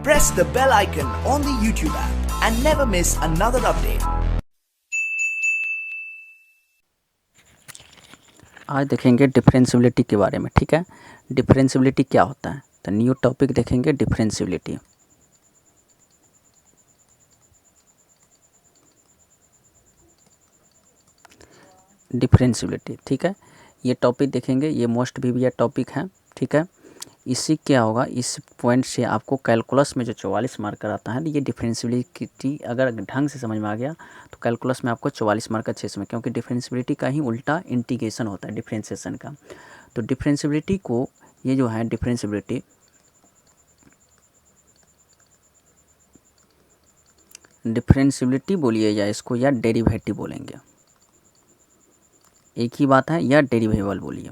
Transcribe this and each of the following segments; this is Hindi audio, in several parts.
press the bell icon on the YouTube app and never miss another update. आज देखेंगे डिफरेंशियबिलिटी के बारे में। ठीक है, डिफरेंशियबिलिटी क्या होता है, तो न्यू टॉपिक देखेंगे डिफरेंशियबिलिटी। डिफरेंशियबिलिटी, ठीक है, ये टॉपिक देखेंगे, ये मोस्ट भी टॉपिक है। ठीक है, इससे क्या होगा, इस पॉइंट से आपको कैलकुलस में जो 44 मार्क का आता है, ये डिफरेंशियबिलिटी अगर ढंग से समझ में आ गया तो कैलकुलस में आपको 44 मार्क अच्छे से में, क्योंकि डिफरेंशियबिलिटी का ही उल्टा इंटीग्रेशन होता है डिफरेंशिएशन का। तो डिफरेंशियबिलिटी को, ये जो है डिफरेंशियबिलिटी बोलिए या इसको या डेरिवेटिव बोलेंगे, एक ही बात है, या डेरिवेबल बोलिए,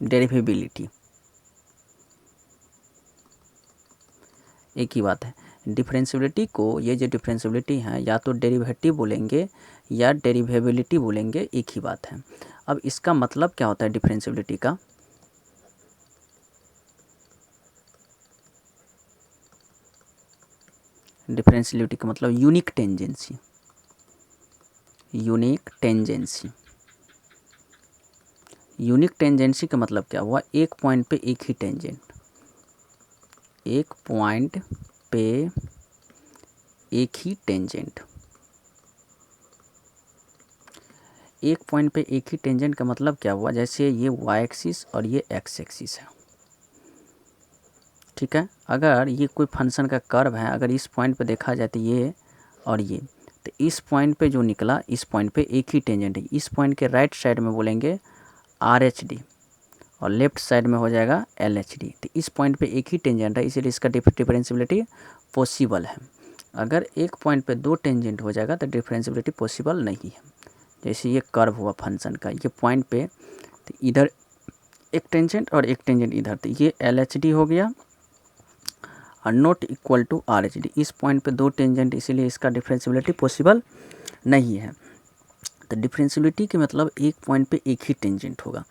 डेरिवेबिलिटी एक ही बात है। डिफरेंशियबिलिटी को, ये जो डिफरेंशियबिलिटी है, या तो डेरिवेटिव बोलेंगे या डेरिवेबिलिटी बोलेंगे, एक ही बात है। अब इसका मतलब क्या होता है डिफरेंशियबिलिटी का, डिफरेंशियबिलिटी का मतलब unique tangency. Unique tangency, unique tangency का मतलब क्या हुआ, एक पॉइंट पे एक ही टेंजेंट, एक पॉइंट पे एक ही टेंजेंट। एक पॉइंट पे एक ही टेंजेंट का मतलब क्या हुआ, जैसे ये वाई एक्सिस और ये एक्स एक्सिस है। ठीक है, अगर ये कोई फंक्शन का कर्व है, अगर इस पॉइंट पे देखा जाए तो ये और ये, तो इस पॉइंट पे जो निकला, इस पॉइंट पे एक ही टेंजेंट है। इस पॉइंट के राइट साइड में बोलेंगे आर एच डी और लेफ्ट साइड में हो जाएगा एल एच डी। तो इस पॉइंट पे एक ही टेंजेंट है, इसीलिए इसका डिफरेंशियबिलिटी पॉसिबल है। अगर एक पॉइंट पे दो टेंजेंट हो जाएगा तो डिफरेंशियबिलिटी पॉसिबल नहीं है। जैसे ये कर्व हुआ फंक्शन का, ये पॉइंट पे तो इधर एक टेंजेंट और एक टेंजेंट इधर, तो ये एल एच डी हो गया और not equal to R H D. इस पॉइंट पे दो टेंजेंट, इसीलिए इसका डिफरेंशियबिलिटी पॉसिबल नहीं है। तो डिफरेंशियबिलिटी के मतलब एक पॉइंट पे एक ही टेंजेंट होगा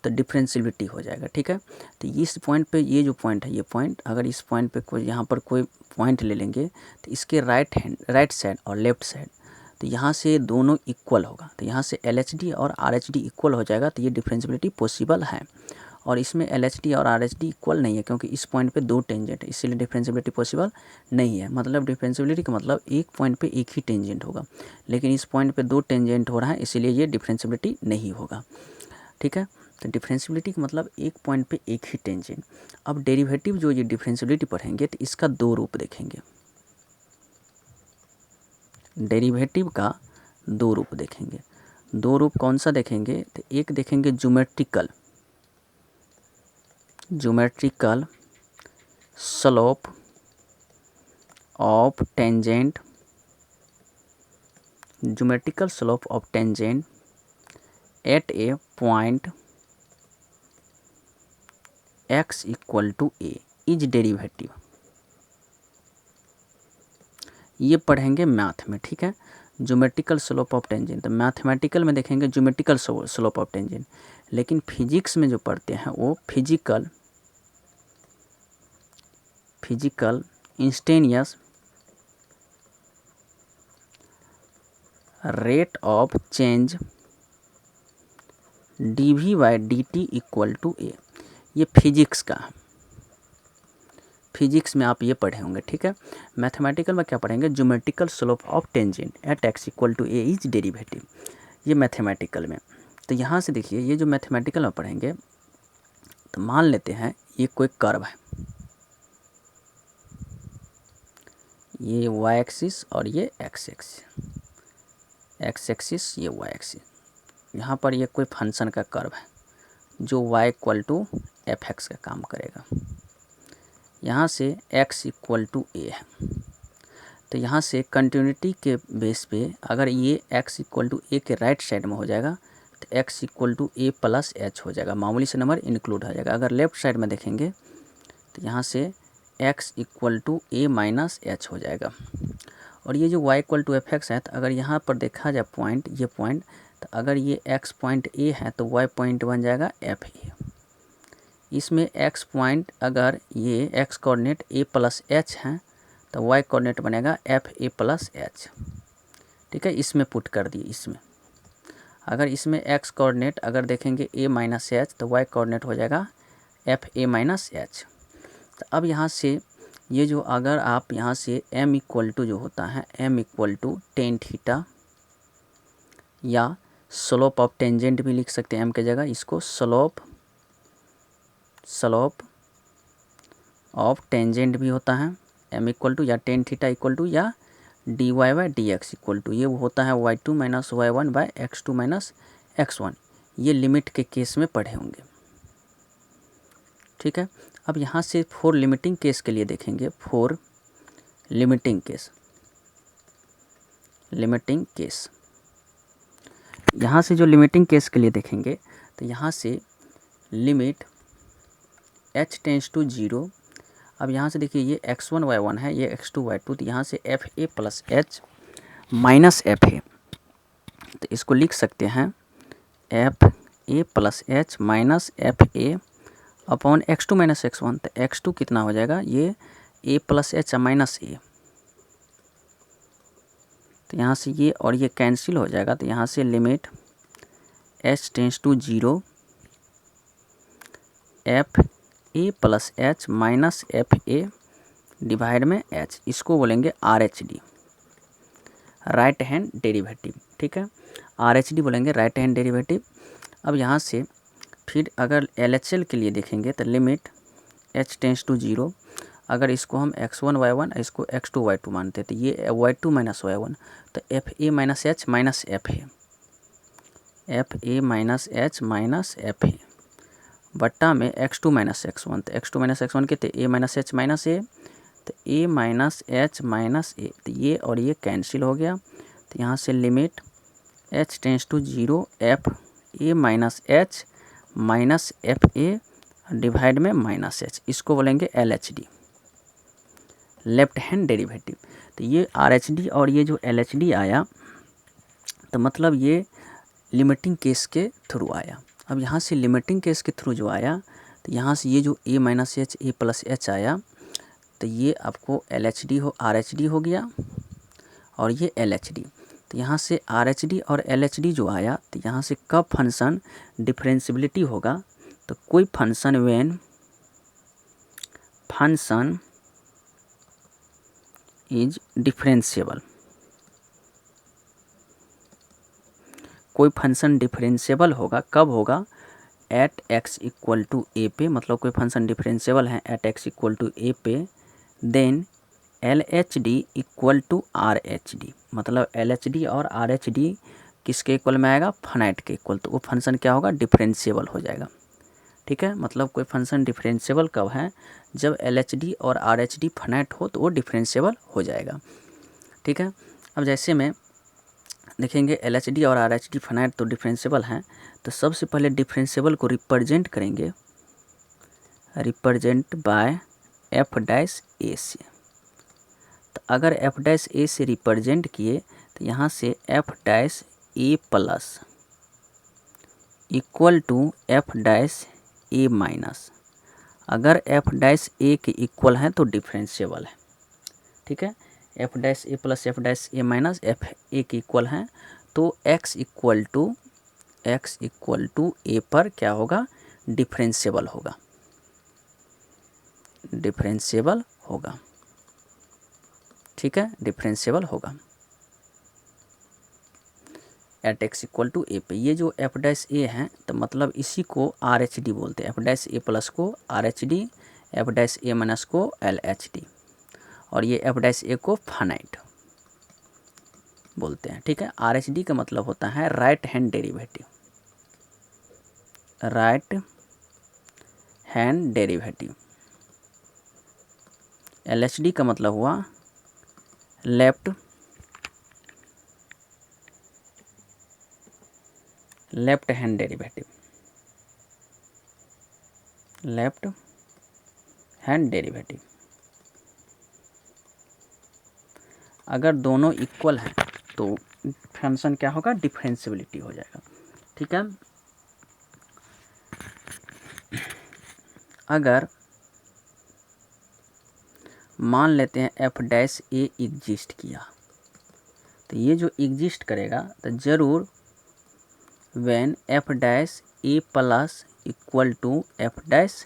तो डिफरेंशियबिलिटी हो जाएगा। ठीक है, तो इस पॉइंट पे, ये जो पॉइंट है, ये पॉइंट, अगर इस पॉइंट पे कोई, यहाँ पर कोई पॉइंट ले लेंगे तो इसके राइट साइड और लेफ्ट साइड, तो यहाँ से दोनों इक्वल होगा, तो यहाँ से एल एच डी और आर एच डी इक्वल हो जाएगा, तो ये डिफरेंशियबिलिटी पॉसिबल है। और इसमें एल एच डी और आर एच डी इक्वल नहीं है, क्योंकि इस पॉइंट पे दो टेंजेंट है, इसीलिए डिफरेंशियबिलिटी पॉसिबल नहीं है। मतलब डिफरेंशियबिलिटी का मतलब एक पॉइंट पे एक ही टेंजेंट होगा, लेकिन इस पॉइंट पे दो टेंजेंट हो रहा है, इसीलिए ये डिफरेंशियबिलिटी नहीं होगा। ठीक है, तो डिफरेंशियबिलिटी का मतलब एक पॉइंट पे एक ही टेंजेंट। अब डेरिवेटिव जो ये डिफरेंशियबिलिटी पढ़ेंगे तो इसका दो रूप देखेंगे। डेरिवेटिव का दो रूप देखेंगे। दो रूप कौन सा देखेंगे, तो एक देखेंगे geometrical slope of tangent, geometrical slope of tangent at a point x equal to a is derivative. ये पढ़ेंगे मैथ में। ठीक है, ज्योमेट्रिकल स्लोप ऑफ टेंजेंट, तो मैथमेटिकल में देखेंगे ज्योमेट्रिकल स्लोप ऑफ टेंजेंट, लेकिन फिजिक्स में जो पढ़ते हैं वो physical instantaneous rate of change d v by d t equal to a. ये फिजिक्स का है, फिजिक्स में आप ये पढ़े होंगे। ठीक है, मैथमेटिकल में क्या पढ़ेंगे, geometrical slope of tangent at x equal to a is derivative, ये मैथमेटिकल में। तो यहाँ से देखिए, ये जो मैथमेटिकल में पढ़ेंगे, तो मान लेते हैं ये कोई कर्व है, ये वाई एक्सिस और ये एक्स एक्सिस, ये वाई एक्सिस। यहाँ पर ये कोई फंक्शन का कर्व है जो y equal to f x का काम करेगा। यहाँ से x इक्वल टू ए है, तो यहाँ से कंटिन्यूटी के बेस पे अगर ये x इक्वल टू ए के राइट साइड में हो जाएगा तो x equal to a plus h हो जाएगा, मामूली से नंबर इंक्लूड हो जाएगा। अगर लेफ्ट साइड में देखेंगे तो यहाँ से x equal to a minus h हो जाएगा। और ये जो y equal to f x है, तो अगर यहाँ पर देखा जाए पॉइंट, ये पॉइंट, तो अगर ये x पॉइंट a है तो y पॉइंट बन जाएगा एफ ए। इसमें x पॉइंट अगर ये x coordinate a plus H हैं तो y कोऑर्डिनेट बनेगा एफ ए प्लस एच। ठीक है, इसमें पुट कर दिए। इसमें अगर इसमें x कोऑर्डिनेट अगर देखेंगे a माइनस एच तो y कोऑर्डिनेट हो जाएगा एफ ए माइनस एच। तो अब यहाँ से ये जो अगर आप यहाँ से m इक्वल टू जो होता है m equal to tan theta या स्लोप ऑफ टेंजेंट भी लिख सकते हैं m के जगह, इसको स्लोप ऑफ टेंजेंट भी होता है m इक्वल टू या टेन थीटा इक्वल टू या dy by d x equal to ये होता है y2 minus y1 by x2 minus x1। ये लिमिट के केस में पढ़े होंगे। ठीक है, अब यहाँ से फॉर लिमिटिंग केस के लिए देखेंगे। फॉर लिमिटिंग केस यहाँ से जो लिमिटिंग केस के लिए देखेंगे तो यहाँ से लिमिट h टेंस टू 0। अब यहाँ से देखिए ये x1 y1 है, ये x2 y2, तो यहाँ से F a plus h minus f a, तो इसको लिख सकते हैं F a plus h minus f A upon x2 minus x1। तो x2 कितना हो जाएगा, ये a प्लस एच माइनस ए, तो यहाँ से ये और ये कैंसिल हो जाएगा। तो यहाँ से limit h tends to 0 f a plus h minus f a divide में h, इसको बोलेंगे R H D, right hand derivative. ठीक है, आर एच डी बोलेंगे राइट हैंड डेरिवेटिव। अब यहाँ से फिर अगर एल एच एल के लिए देखेंगे तो लिमिट h टेंस टू 0, अगर इसको हम x1 y1 इसको x2 y2 मानते हैं तो ये y2 माइनस y1, तो f a minus h minus f a minus h minus f ए बट्टा में x2 माइनस x1, तो x2 माइनस x1 के तो a माइनस एच माइनस ए, तो a माइनस एच माइनस ए, तो ये और ये कैंसिल हो गया। तो यहाँ से limit h tends to 0 f a minus h minus f a divide में माइनस एच, इसको बोलेंगे L H D, left hand derivative. तो ये आर एच डी और ये जो एल एच डी आया तो मतलब ये लिमिटिंग केस के थ्रू आया। अब यहाँ से लिमिटिंग केस के थ्रू जो आया तो यहाँ से ये जो a minus H A plus H आया तो ये आपको एल एच डी हो आर एच डी हो गया और ये एल एच डी। तो यहाँ से आर एच डी और एल एच डी जो आया तो यहाँ से कब फंक्शन डिफरेंशियबिलिटी होगा, तो कोई function when function is differentiable, कोई फंक्शन डिफरेंशिएबल होगा कब होगा, at x equal to a पे, मतलब कोई फंक्शन डिफरेंशिएबल है at x equal to a पे, then L H D equal to R H D, मतलब एल एच डी और आर एच डी किसके इक्वल में आएगा, फाइनाइट के इक्वल, तो वो फंक्शन क्या होगा, डिफरेंशिएबल हो जाएगा। ठीक है, मतलब कोई फंक्शन डिफरेंशिएबल कब है, जब एल एच डी और आर एच डी फाइनाइट हो तो वो डिफरेंशिएबल हो जाएगा। ठीक है, अब जैसे में देखेंगे एल एच डी और आर एच डी फाइनाइट तो डिफरेंशिएबल हैं, तो सबसे पहले डिफरेंशिएबल को रिप्रेजेंट करेंगे, रिप्रेजेंट बाय एफ डैश ए से। तो अगर एफ डैश ए से रिप्रेजेंट किए तो यहाँ से f dash a plus equal to f dash a minus, अगर एफ डैश ए के इक्वल है तो डिफरेंशिएबल है। ठीक है, f dash a plus f dash a minus f a के इक्वल हैं तो x इक्वल टू ए पर क्या होगा, डिफरेंशिएबल होगा, डिफरेंशिएबल होगा। ठीक है, डिफरेंशिएबल होगा at x equal to a पे। ये जो एफ डैश ए है तो मतलब इसी को आर एच डी बोलते हैं, एफ डैश ए प्लस को R H D, f dash a minus को एल एच डी, और ये एफ डैश ए को फाइनाइट बोलते हैं। ठीक है, आर एच डी का मतलब होता है right hand derivative, right hand derivative. L H D का मतलब हुआ left hand derivative, left hand derivative. अगर दोनों इक्वल हैं तो फंक्शन क्या होगा, डिफरेंशिएबिलिटी हो जाएगा। ठीक है, अगर मान लेते हैं एफ डैश ए एग्जिस्ट किया, तो ये जो एग्जिस्ट करेगा तो ज़रूर when f dash a plus equal to f dash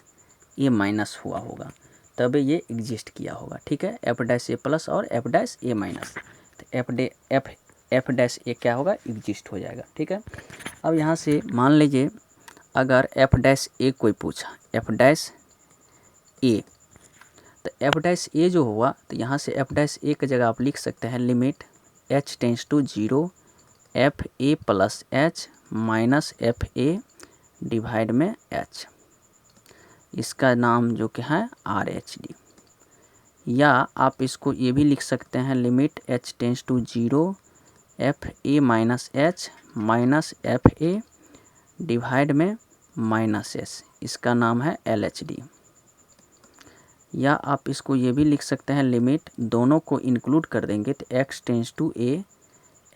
a minus हुआ होगा, तब ये एग्जिस्ट किया होगा। ठीक है, एफ डैश ए प्लस और एफ डैश ए माइनस, तो एफ डैश ए क्या होगा, एग्जिस्ट हो जाएगा। ठीक है, अब यहाँ से मान लीजिए अगर एफ डैश ए कोई पूछा, एफ डैश ए, तो एफ डैश ए जो हुआ तो यहाँ से एफ डैश ए की जगह आप लिख सकते हैं limit h tends to 0 f a plus h minus f a divide में h, इसका नाम जो क्या है RHD। या आप इसको ये भी लिख सकते हैं limit h tends to 0 f a minus h minus f a divide में माइनस एस, इसका नाम है LHD। या आप इसको ये भी लिख सकते हैं लिमिट दोनों को इंक्लूड कर देंगे तो x tends to a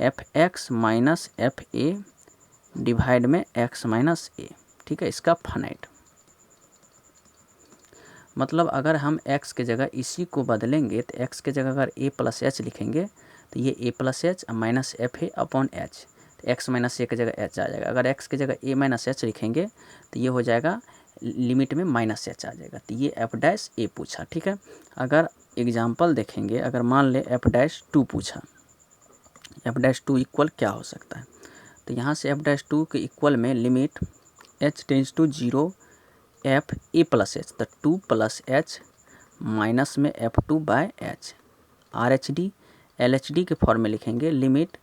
f x minus f a divide में x माइनस ए। ठीक है, इसका फाइनाइट मतलब अगर हम x के जगह इसी को बदलेंगे तो x के जगह अगर a प्लस एच लिखेंगे तो ये a plus h minus f A upon H, तो x माइनस ए की जगह h आ जाएगा। अगर x की जगह a माइनस एच लिखेंगे तो ये हो जाएगा लिमिट में माइनस एच आ जाएगा। तो ये एफ डैश ए पूछा। ठीक है, अगर एग्जाम्पल देखेंगे, अगर मान ले एफ डैश 2 पूछा, एफ डैश 2 इक्वल क्या हो सकता है, तो यहाँ से एफ डैश 2 के इक्वल में limit h tends to 0 f a plus h, तो 2 प्लस एच माइनस में F2 by h, RHD LHD के फॉर्म में लिखेंगे limit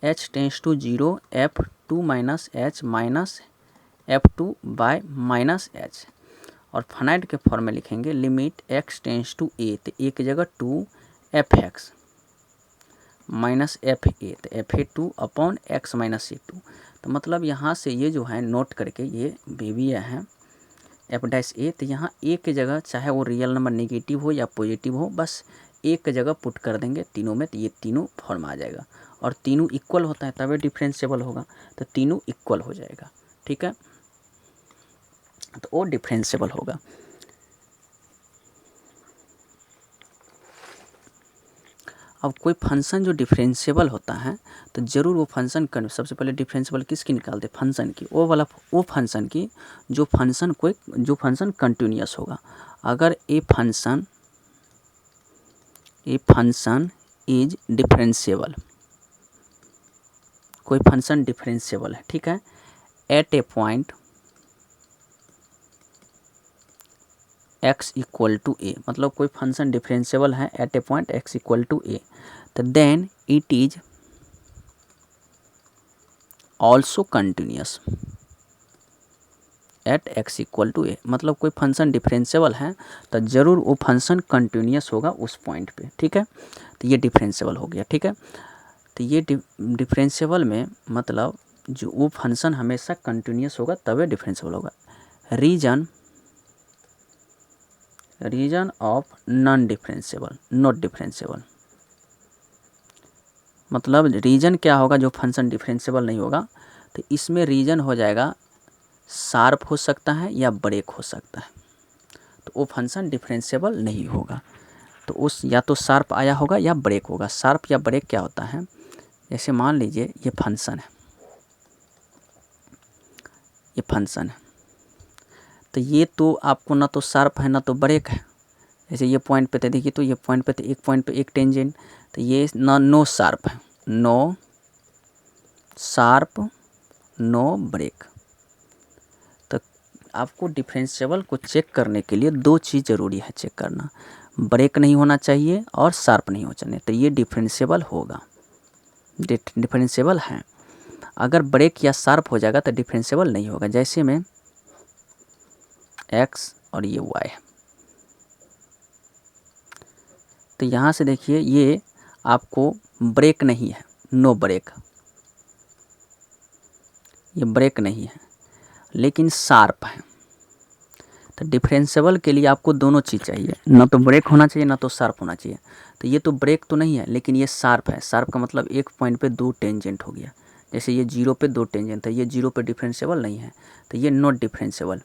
h tends to 0 F2 minus h minus F2 by minus h, और फाइनाइट के फॉर्म में लिखेंगे limit x tends to a, तो a की जगह 2 fx माइनस एफ ए, तो f a 2 upon x minus a 2। तो मतलब यहाँ से ये जो है नोट करके ये बेबी है एफ डैश ए, तो यहाँ ए की जगह चाहे वो रियल नंबर नेगेटिव हो या पॉजिटिव हो, बस ए की जगह पुट कर देंगे तीनों में, तो ये तीनों फॉर्म आ जाएगा। और तीनों इक्वल होता है तभी डिफरेंशिएबल होगा, तो तीनों इक्वल हो जाएगा। ठीक है, तो वो डिफरेंशिएबल होगा। अब कोई फंक्शन जो डिफरेंशिएबल होता है तो ज़रूर वो फंक्शन सबसे पहले डिफरेंशिएबल किसकी निकालते, फंक्शन की, वो फंक्शन की जो फंक्शन कंटिन्यूअस होगा। अगर ए फंक्शन इज डिफरेंशिएबल, कोई फंक्शन डिफरेंशिएबल है, ठीक है, at a point x equal to a, मतलब कोई फंक्शन डिफरेंशिएबल है at a point x equal to a, तो then it is also continuous at x equal to a. मतलब कोई फंक्शन डिफरेंशिएबल है तो ज़रूर वो फंक्शन कंटिन्यूअस होगा उस पॉइंट पे। ठीक है, तो ये डिफरेंशिएबल हो गया। ठीक है, तो ये डिफरेंशिएबल में मतलब जो वो फंक्शन हमेशा कंटिन्यूअस होगा तभी डिफरेंशिएबल होगा। Reason of non differentiable, not differentiable, मतलब रीजन क्या होगा जो फंक्शन डिफरेंशिएबल नहीं होगा, तो इसमें रीजन हो जाएगा शार्प हो सकता है या ब्रेक हो सकता है, तो वो फंक्शन डिफरेंशिएबल नहीं होगा। तो उस या तो शार्प आया होगा या ब्रेक होगा। शार्प या ब्रेक क्या होता है, जैसे मान लीजिए ये फंक्शन है, ये फंक्शन है, तो ये तो आपको ना तो शार्प है ना तो ब्रेक है। जैसे ये पॉइंट पे थे, देखिए तो ये पॉइंट पे थे, एक पॉइंट पे एक टेंजेंट, तो ये नो शार्प है, नो शार्प नो ब्रेक। तो आपको डिफरेंशिएबल को चेक करने के लिए दो चीज़ ज़रूरी है चेक करना, ब्रेक नहीं होना चाहिए और शार्प नहीं होना चाहिए, तो ये डिफरेंशिएबल होगा, डिफरेंशिएबल है। अगर ब्रेक या शार्प हो जाएगा तो डिफरेंशिएबल नहीं होगा। जैसे में x और ये y है, तो यहाँ से देखिए ये आपको ब्रेक नहीं है, नो ब्रेक, ये ब्रेक नहीं है लेकिन शार्प है। तो डिफरेंशिएबल के लिए आपको दोनों चीज़ चाहिए, ना तो ब्रेक होना चाहिए ना तो शार्प होना चाहिए। तो ये तो ब्रेक तो नहीं है लेकिन ये शार्प है। शार्प का मतलब एक पॉइंट पे दो टेंजेंट हो गया, जैसे ये 0 पे दो टेंजेंट है, ये 0 पे डिफरेंशिएबल नहीं है, तो ये not differentiable.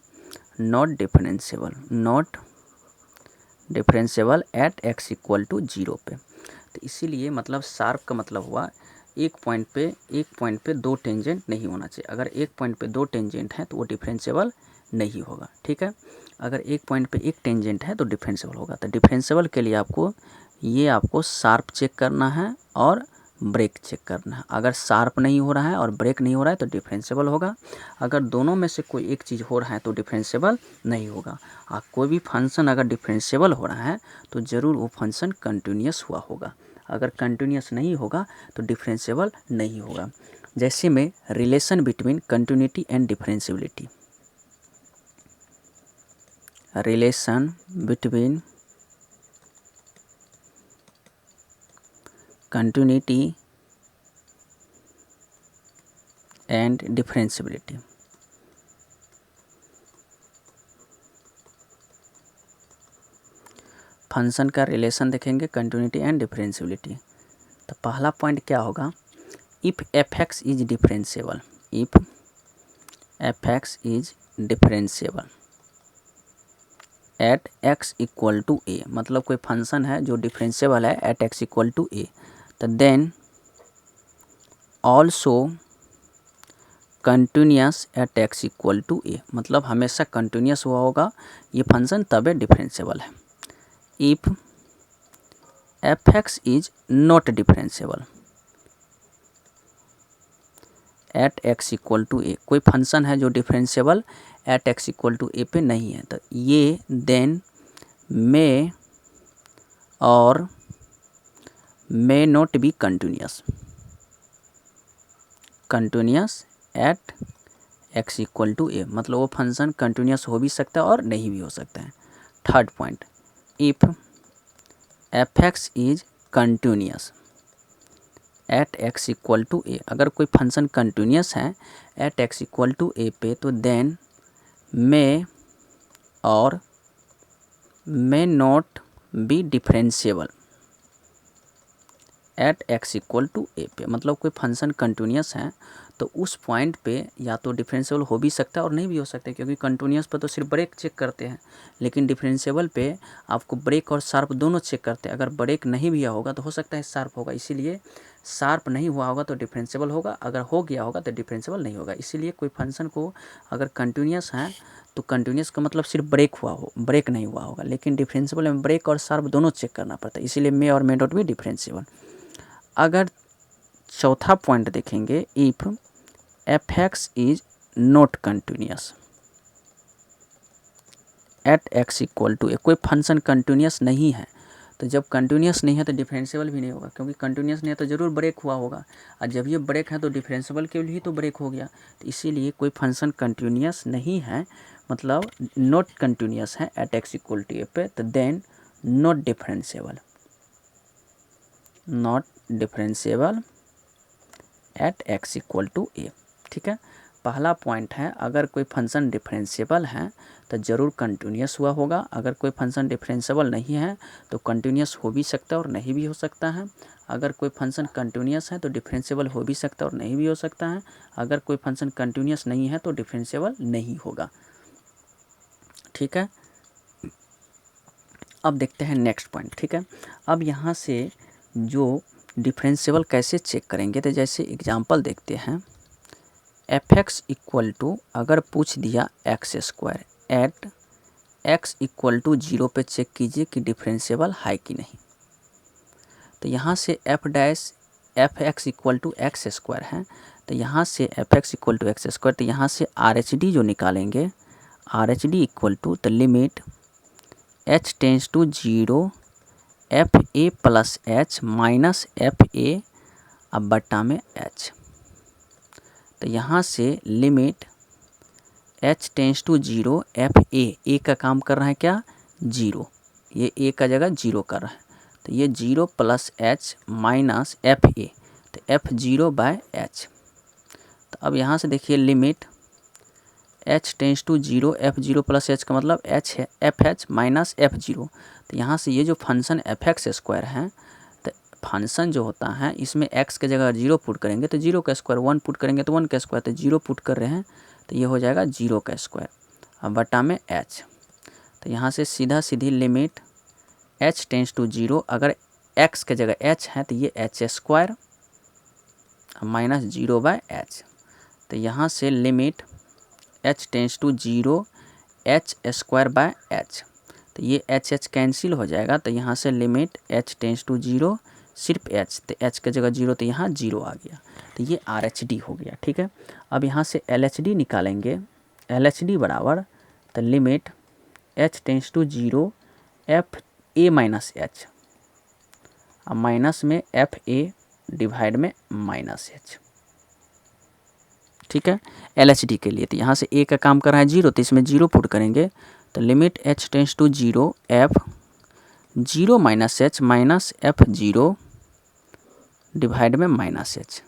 Not differentiable at x equal to 0 पे। तो इसीलिए मतलब शार्प का मतलब हुआ एक पॉइंट पे दो टेंजेंट नहीं होना चाहिए। अगर एक पॉइंट पे दो टेंजेंट हैं तो वो डिफरेंशिएबल नहीं होगा, ठीक है। अगर एक पॉइंट पे एक टेंजेंट है तो डिफरेंशिएबल होगा। तो डिफरेंशिएबल के लिए आपको शार्प चेक करना है और ब्रेक चेक करना है। अगर शार्प नहीं हो रहा है और ब्रेक नहीं हो रहा है तो डिफरेंशिएबल होगा। अगर दोनों में से कोई एक चीज़ हो रहा है तो डिफरेंशिएबल नहीं होगा। कोई भी फंक्शन अगर डिफरेंशिएबल हो रहा है तो ज़रूर वो फंक्शन कंटिन्यूस हुआ होगा। अगर कंटिन्यूस नहीं होगा तो डिफरेंशिएबल नहीं होगा। जैसे में relation between continuity and differentiability, relation between continuity and differentiability. Function का रिलेशन देखेंगे कंटिन्यूटी एंड डिफरेंशिएबिलिटी। तो पहला पॉइंट क्या होगा, if f x is differentiable, if f x is differentiable at x equal to a, मतलब कोई फंक्शन है जो डिफरेंशिएबल है at x equal to a, तो then also continuous at x equal to a, मतलब हमेशा कंटिन्यूस हुआ होगा ये फंक्शन तबे डिफरेंशिएबल है। If f x is not differentiable at x equal to a, कोई फंक्शन है जो differentiable at x equal to a पे नहीं है, तो ये then may or may not be continuous at x equal to a, मतलब वो फंक्शन कंटिन्यूस हो भी सकता है और नहीं भी हो सकता है। Third point, if f x is continuous at x equal to a, अगर कोई फंक्शन कंटिन्यूस है at x equal to a पे तो then may or may not be differentiable at x equal to a पे, मतलब कोई फंक्शन कंटिन्यूस है तो उस पॉइंट पे या तो डिफरेंशिएबल हो भी सकता है और नहीं भी हो सकता है, क्योंकि कंटिन्यूस पे तो सिर्फ ब्रेक चेक करते हैं, लेकिन डिफरेंशिएबल पे आपको ब्रेक और शार्प दोनों चेक करते हैं। अगर ब्रेक नहीं भी होगा तो हो सकता है शार्प होगा, इसीलिए शार्प नहीं हुआ होगा तो डिफरेंशिएबल होगा, अगर हो गया होगा तो डिफरेंशिएबल नहीं होगा। इसीलिए कोई फंक्शन को अगर कंटिन्यूस है तो कंटिन्यूस का मतलब सिर्फ ब्रेक नहीं हुआ होगा, लेकिन डिफरेंशिएबल में ब्रेक और शार्प दोनों चेक करना पड़ता है, इसीलिए मे और मे नॉट भी डिफरेंशिएबल। अगर चौथा पॉइंट देखेंगे, if f x is not continuous at x equal to a, कोई फंक्शन कंटिन्यूस नहीं है, तो जब कंटिन्यूस नहीं है तो डिफरेंशिएबल भी नहीं होगा, क्योंकि कंटिन्यूस नहीं है तो ज़रूर ब्रेक हुआ होगा, और जब ये ब्रेक है तो डिफरेंशिएबल के लिए तो ब्रेक हो गया। तो इसीलिए कोई फंक्शन कंटिन्यूस नहीं है, मतलब नॉट कंटिन्यूस है at x equal to a पे, तो then not differentiable at x equal to a, ठीक है। पहला पॉइंट है, अगर कोई फंक्शन डिफरेंशिएबल है तो ज़रूर कंटिन्यूस हुआ होगा, अगर कोई फंक्शन डिफरेंशिएबल नहीं है तो कंटिन्यूस हो भी सकता है और नहीं भी हो सकता है। अगर कोई फंक्शन कंटिन्यूस है तो डिफरेंशिएबल हो भी सकता है और नहीं भी हो सकता है। अगर कोई फंक्शन कंटिन्यूस नहीं है तो डिफरेंशिएबल नहीं होगा, ठीक है। अब देखते हैं नेक्स्ट पॉइंट, ठीक है। अब यहाँ से जो डिफरेंशिएबल कैसे चेक करेंगे, तो जैसे एग्जांपल देखते हैं, एफ एक्स इक्वल टू, अगर पूछ दिया x square at x equal to 0 पे चेक कीजिए कि डिफरेंशिएबल है कि नहीं। तो यहाँ से f x equal to x square है, तो यहाँ से f x equal to x square, तो यहाँ से आर एच डी जो निकालेंगे, R H D equal to the limit h tends to 0 f a plus h minus f a अब बट्टा में एच। तो यहाँ से limit h tends to 0 f a का काम कर रहा है क्या, 0, ये ए का जगह 0 कर रहा है, तो ये 0 plus h minus f a, तो एफ 0 बाय एच। तो अब यहाँ से देखिए limit h tends to 0 f 0 plus h का मतलब एच है एफ एच माइनस एफ 0। तो यहाँ से ये जो फंक्शन एफ एक्स स्क्वायर है, तो फंक्शन जो होता है इसमें एक्स के जगह 0 पुट करेंगे तो 0 का स्क्वायर, 1 पुट करेंगे तो 1 का स्क्वायर, तो 0 पुट कर रहे हैं तो ये हो जाएगा 0 का स्क्वायर। बटा में h। तो यहाँ से सीधा सीधी लिमिट h टेंस टू 0, अगर x के जगह h है तो ये h स्क्वायर माइनस 0/h। तो यहाँ से limit h tends to 0 h square h। तो ये h कैंसिल हो जाएगा, तो यहाँ से लिमिट h टेंस टू 0 सिर्फ h, तो h के जगह 0 तो यहाँ 0 आ गया। तो ये RHD हो गया। ठीक है, अब यहाँ से LHD निकालेंगे। LHD बराबर तो limit h tends to 0 FA minus h, अब माइनस में FA डिवाइड में माइनस h। ठीक है, LHD के लिए तो यहाँ से a का काम कर रहा है 0, तो इसमें 0 पुट करेंगे। तो limit h tends to 0 F 0 minus h minus F0 divide में माइनस h।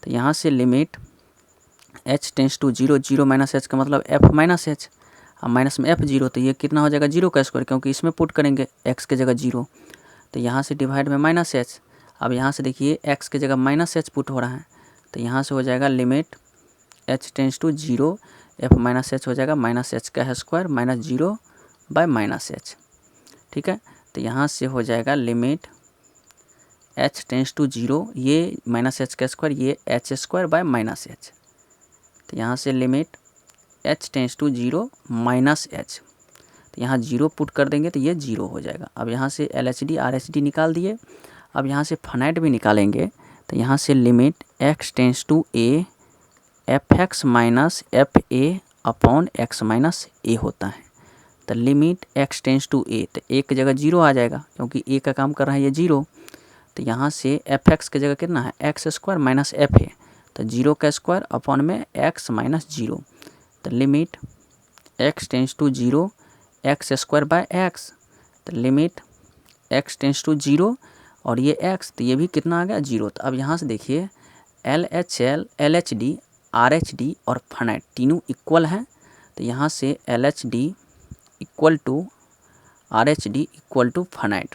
तो यहाँ से limit h tends to 0 0 minus h का मतलब f माइनस h, अब माइनस में F0, तो ये कितना हो जाएगा 0 का स्क्वायर, क्योंकि इसमें पुट करेंगे x के जगह 0, तो यहाँ से डिवाइड में माइनस h। अब यहाँ से देखिए x के जगह माइनस h पुट हो रहा है, तो यहाँ से हो जाएगा limit h tends to 0 f minus h हो जाएगा माइनस h का square minus 0 by minus h। ठीक है, तो यहाँ से हो जाएगा लिमिट h टेंस टू 0, ये माइनस h का स्क्वायर, ये h square by minus h। तो यहाँ से limit h tends to 0 minus h, तो यहाँ 0 पुट कर देंगे तो ये 0 हो जाएगा। अब यहाँ से LHD RHD निकाल दिए। अब यहाँ से फाइनाइट भी निकालेंगे, तो यहाँ से limit x tends to a fx minus fa upon x minus a होता है। तो limit x tends to a, तो a की जगह 0 आ जाएगा, क्योंकि a का काम कर रहा है ये 0। तो यहाँ से fx की जगह कितना है x स्क्वायर माइनस fa, तो 0 का स्क्वायर अपॉन में x माइनस 0। तो limit x tends to 0 x square by x, तो लिमिट x टेंस टू 0 और ये x, तो ये भी कितना आ गया 0। तो अब यहाँ से देखिए LHL LHD RHD और फाइनाइट तीनों इक्वल हैं, तो यहाँ से LHD equal to RHD equal to finite.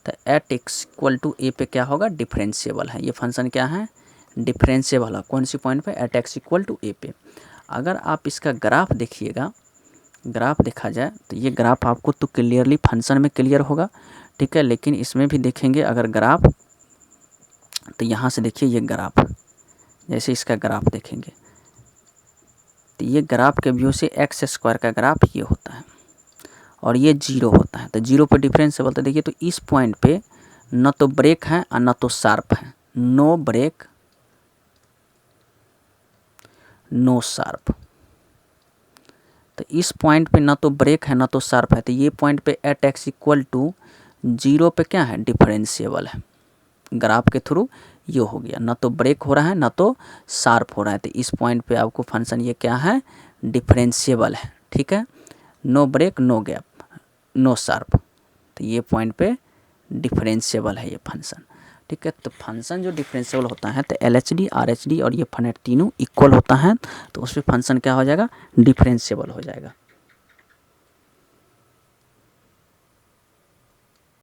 तो at x equal to a पे क्या होगा डिफरेंशिएबल है, ये फंक्शन क्या है डिफरेंशिएबल है। कौन सी पॉइंट पे at x equal to a पे। अगर आप इसका ग्राफ देखिएगा, ग्राफ देखा जाए तो ये ग्राफ आपको तो क्लियरली फंक्शन में क्लियर होगा। ठीक है, लेकिन इसमें भी देखेंगे अगर ग्राफ, तो यहाँ से देखिए ये ग्राफ, जैसे इसका ग्राफ देखेंगे तो ये ग्राफ के व्यू से x स्क्वायर का ग्राफ ये होता है और ये 0 होता है। तो 0 पे डिफरेंशिएबल, तो देखिए तो इस पॉइंट पे न तो ब्रेक है और न तो शार्प है, नो ब्रेक नो शार्प। तो इस पॉइंट पे ना तो ब्रेक है ना तो शार्प है, तो ये पॉइंट पे एट x इक्वल टू 0 पे क्या है डिफरेंशिएबल है। ग्राफ के थ्रू ये हो गया, ना तो ब्रेक हो रहा है ना तो शार्प हो रहा है, तो इस पॉइंट पे आपको फंक्शन ये क्या है डिफरेंशिएबल है। ठीक है, no break no gap no sharp, तो ये पॉइंट पे डिफरेंशिएबल है ये फंक्शन। ठीक है, तो फंक्शन जो डिफरेंशिएबल होता है तो LHD RHD और ये फाइनाइट तीनों इक्वल होता है, तो उस पर फंक्शन क्या हो जाएगा डिफरेंशिएबल हो जाएगा।